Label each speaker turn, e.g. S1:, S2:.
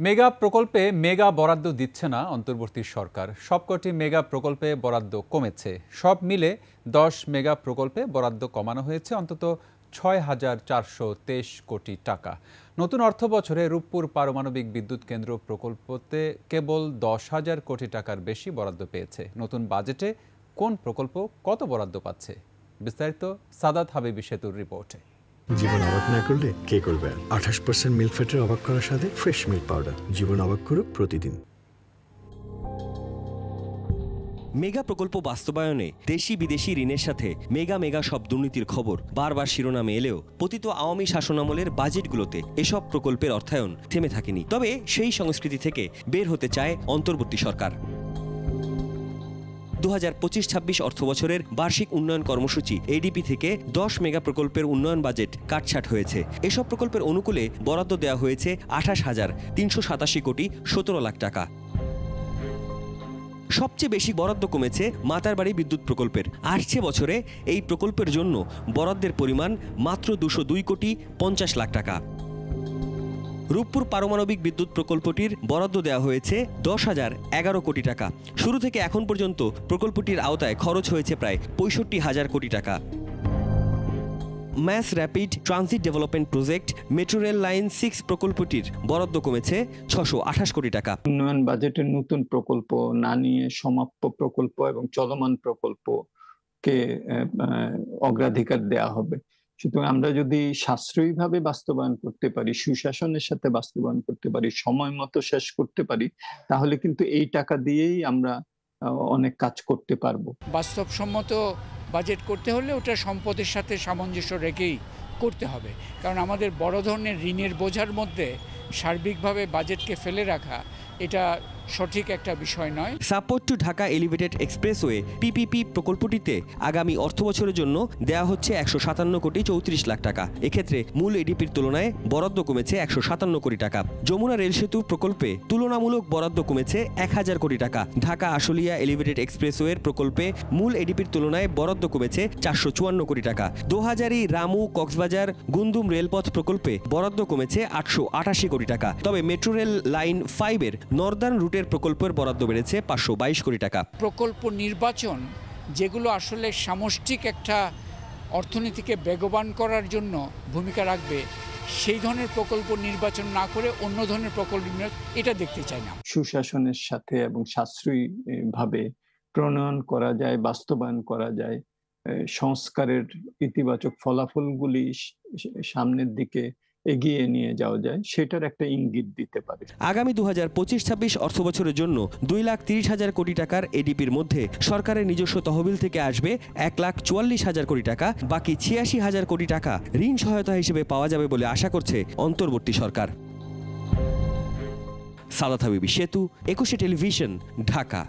S1: Mega প্রকল্পে mega বরাদ্দ দিচ্ছে না অন্তর্বর্তী সরকার। সবকটি মেগা প্রকল্পে বরাদ্দ কমেছে। সব মিলে 10 মেগা প্রকল্পে বরাদ্দ কমানো হয়েছে অন্তত 6,423 কোটি টাকা। নতুন অর্থ বছরে রূপপুর পারমাণবিক বিদ্যুৎ কেন্দ্র প্রকল্পতে কেবল 10,000 কোটি টাকার বেশি বরাদ্দ পেয়েছে। নতুন বাজেটে কোন প্রকল্প কত বরাদ্দ পাচ্ছে, বিস্তারিত সাদাত হাবিবি সেতুর রিপোর্টে।
S2: জীবন অবাক না করলে কে করবে? 28% মিল্ক ফ্যাটের অবাক করার সাথে ফ্রেশ মিল্ক পাউডার। জীবন অবাক করুক প্রতিদিন।
S3: মেগা প্রকল্প বাস্তবায়নে দেশি বিদেশি ঋণের সাথে মেগা সব দুর্নীতির খবর বারবার শিরোনামে এলেও পতিত আওয়ামী শাসনামলের বাজেটগুলোতে এসব প্রকল্পের অর্থায়ন থেমে থাকেনি। তবে সেই সংস্কৃতি থেকে বের হতে চায় অন্তর্বর্তী সরকার। 2025-26 অর্থবছরের বার্ষিক উন্নয়ন কর্মসূচি এডিপি থেকে 10 মেগা প্রকল্পের উন্নয়ন বাজেট কাটছাট হয়েছে। এসব প্রকল্পের অনুকূলে বরাদ্দ দেওয়া হয়েছে 28,387 কোটি 17 লাখ টাকা। সবচেয়ে বেশি বরাদ্দ কমেছে মাতারবাড়ি বিদ্যুৎ প্রকল্পের। আসছে বছরে এই প্রকল্পের জন্য বরাদ্দের পরিমাণ মাত্র 202 কোটি 50 লাখ টাকা। রূপপুর পারমাণবিক বিদ্যুৎ প্রকল্পটির বরাদ্দ দেওয়া হয়েছে 10,011 কোটি টাকা। শুরু থেকে এখন পর্যন্ত প্রকল্পটির আওতায় খরচ হয়েছে প্রায় 65,000 কোটি টাকা। Mass rapid transit development project metro rail line 6 প্রকল্পটির বরাদ্দ কমেছে 628 কোটি টাকা।
S4: উন্নয়ন বাজেটের নতুন প্রকল্প না নিয়ে সমাপ্ত প্রকল্প এবং চলমান প্রকল্পকে অগ্রাধিকার দেওয়া হবে। সুতরাং আমরা যদি সাশ্রয়ীভাবে বাস্তবায়ন করতে পারি, সুশাসনের সাথে বাস্তবায়ন করতে পারি, সময় মতো শেষ করতে পারি, তাহলে কিন্তু এই টাকা দিয়েই আমরা অনেক কাজ করতে পারবো।
S5: বাস্তবসম্মত বাজেট করতে হলে ওটা সম্পদের সাথে সামঞ্জস্য রেখেই করতে হবে, কারণ আমাদের বড় ধরনের ঋণের বোঝার মধ্যে সার্বিকভাবে বাজেটকে ফেলে রাখা এটা সঠিক একটা বিষয় নয়।
S3: Support to Dhaka elevated expressway PPP প্রকল্পটিতে আগামী অর্থবছরের জন্য দেওয়া হচ্ছে 157 কোটি 34 লাখ টাকা। এক্ষেত্রে মূল এডিপির তুলনায় বরাদ্দ কমেছে 157 কোটি টাকা। যমুনা রেল সেতু প্রকল্পে তুলনামূলক বরাদ্দ কমেছে 1000 কোটি টাকা। ঢাকা আশুলিয়া এলিভেটেড এক্সপ্রেসওয়ের প্রকল্পে মূল এডিপির তুলনায় বরাদ্দ কমেছে 454 কোটি টাকা। দোহাজারী রামু কক্সবাজার গুন্দুম রেলপথ প্রকল্পে বরাদ্দ কমেছে 888 কোটি টাকা। তবে মেট্রো রেল লাইন 5 এর নর্দার্ন রুটের প্রকল্পের বরাদ্দ বেড়েছে 522 কোটি টাকা।
S5: প্রকল্প নির্বাচন যেগুলো আসলে সামষ্টিক একটা অর্থনীতিকে বেগবান করার জন্য ভূমিকা রাখবে, সেই ধরনের প্রকল্প নির্বাচন না করে অন্য ধরনের প্রকল্প এটা দেখতে চাই না।
S4: সুশাসনের সাথে এবং সাশ্রয়ী ভাবে প্রণয়ন করা যায়, বাস্তবায়ন করা যায়, সংস্কারের ইতিবাচক ফলাফলগুলি সামনের দিকে এগিয়ে নিয়ে যাওয়া যায়, সেটার একটা ইঙ্গিত দিতে পারে।
S3: আগামী 2025-26 অর্থবছরের জন্য 2,30,000 কোটি টাকার এডিপির মধ্যে সরকারের নিজস্ব তহবিল থেকে আসবে 1,44,000 কোটি টাকা। বাকি 86,000 কোটি টাকা ঋণ সহায়তা হিসেবে পাওয়া যাবে বলে আশা করছে অন্তর্বর্তী সরকার। সাদাত হাবিবি সেতু, 21 টেলিভিশন, ঢাকা।